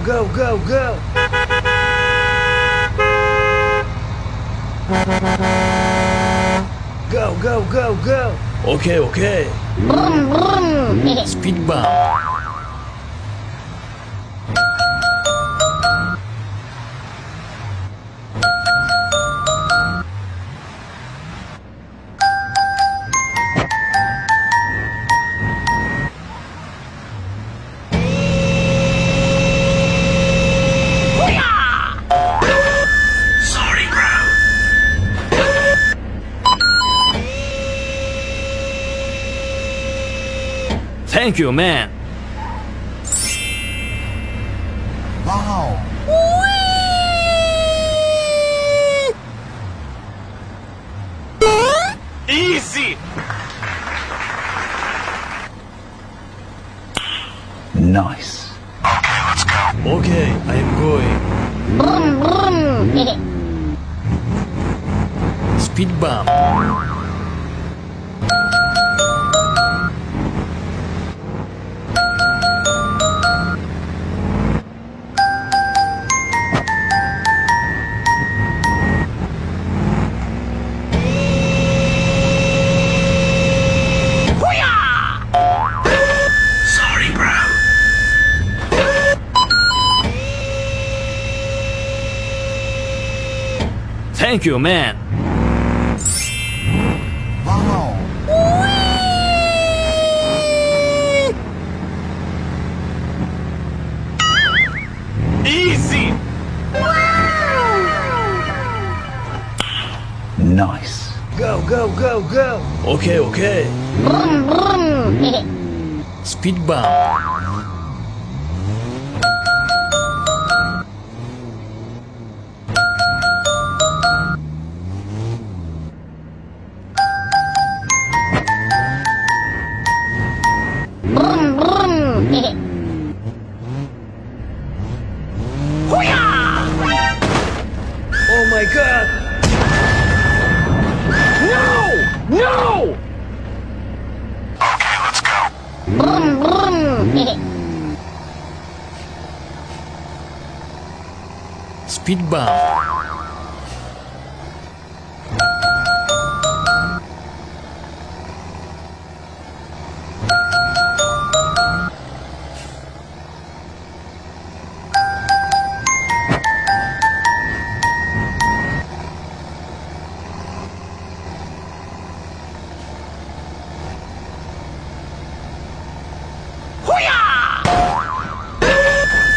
Go, go, go! Go, go, go, go! Okay, okay. Speed bump. Thank you, man. Wow. Easy. Nice. Okay, let's go. Okay, I am going. Speed bump. Sorry, bro. Thank you, man. Wow. Easy. Nice. Go, go, go, go! Okay, okay. Speed bump. Oh my god! No! Okay, let's go. Speed bump.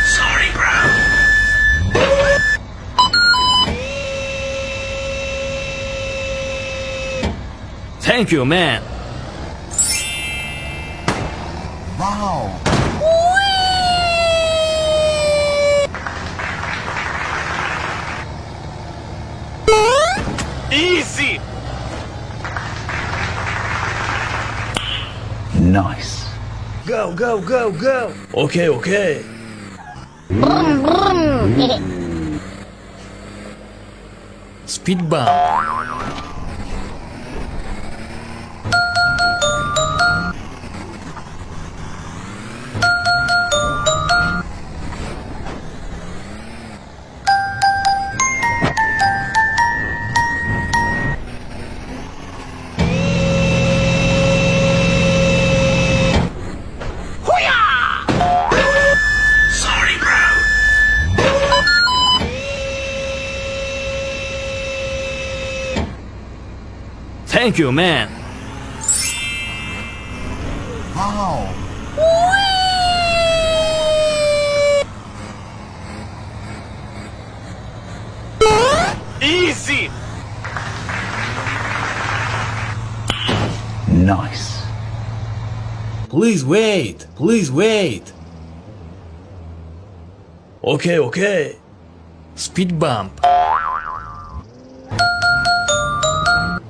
Sorry, bro. Thank you, man. Wow. Easy. Nice. Go, go, go, go! Okay, okay. Speed bump. Sorry, bro. Thank you, man. Wow. Easy. Nice. Please wait. Please wait. Okay, okay. Speed bump.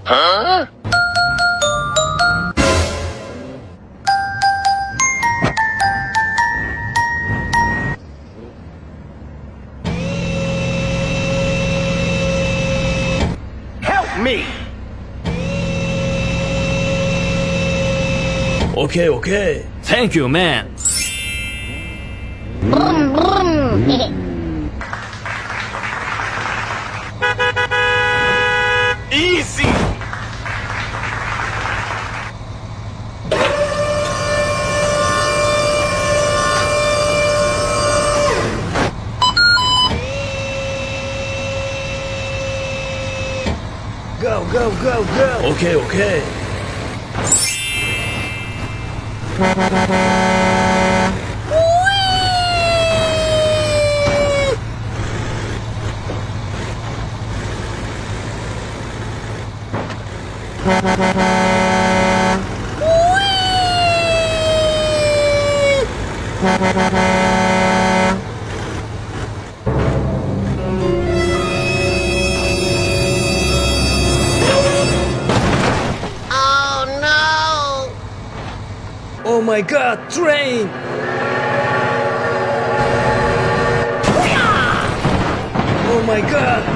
Huh? Help me! Okay, okay. Thank you, man. Easy! Go, go, go, go. Okay, okay. Oh my god, train! Oh my god!